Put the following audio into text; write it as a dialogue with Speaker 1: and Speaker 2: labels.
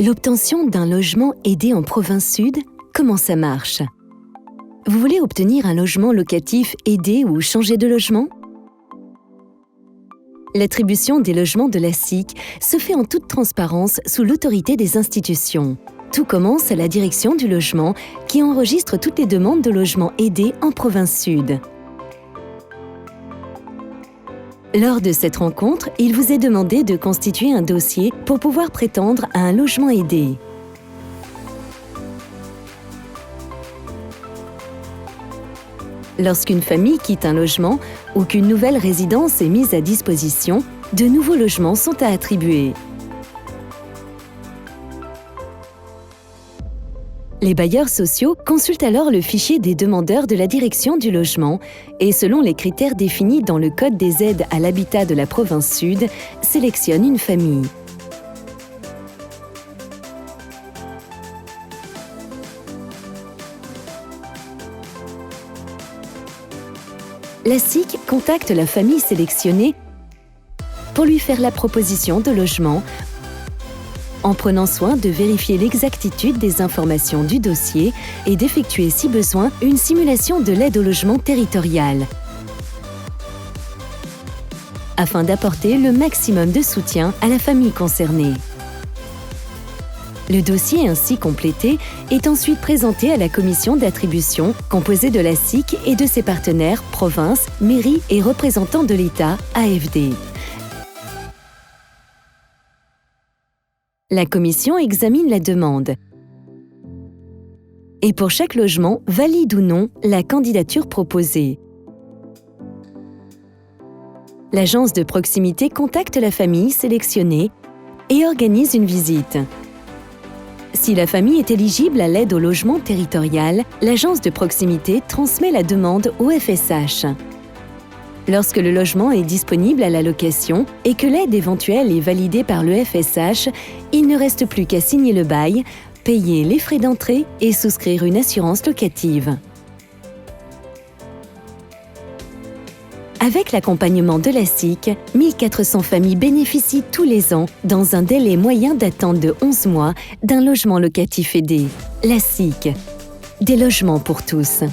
Speaker 1: L'obtention d'un logement aidé en province sud, comment ça marche? Vous voulez obtenir un logement locatif aidé ou changer de logement? L'attribution des logements de la SIC se fait en toute transparence sous l'autorité des institutions. Tout commence à la direction du logement qui enregistre toutes les demandes de logement aidé en province sud. Lors de cette rencontre, il vous est demandé de constituer un dossier pour pouvoir prétendre à un logement aidé. Lorsqu'une famille quitte un logement ou qu'une nouvelle résidence est mise à disposition, de nouveaux logements sont à attribuer. Les bailleurs sociaux consultent alors le fichier des demandeurs de la direction du logement et, selon les critères définis dans le Code des aides à l'habitat de la province sud, sélectionnent une famille. La SIC contacte la famille sélectionnée pour lui faire la proposition de logement en prenant soin de vérifier l'exactitude des informations du dossier et d'effectuer, si besoin, une simulation de l'aide au logement territoriale, afin d'apporter le maximum de soutien à la famille concernée. Le dossier ainsi complété est ensuite présenté à la commission d'attribution, composée de la SIC et de ses partenaires, provinces, mairies et représentants de l'État, AFD. La commission examine la demande et pour chaque logement valide ou non la candidature proposée. L'agence de proximité contacte la famille sélectionnée et organise une visite. Si la famille est éligible à l'aide au logement territorial, l'agence de proximité transmet la demande au FSH. Lorsque le logement est disponible à la location et que l'aide éventuelle est validée par le FSH, il ne reste plus qu'à signer le bail, payer les frais d'entrée et souscrire une assurance locative. Avec l'accompagnement de la SIC, 1400 familles bénéficient tous les ans, dans un délai moyen d'attente de 11 mois, d'un logement locatif aidé. La SIC. Des logements pour tous.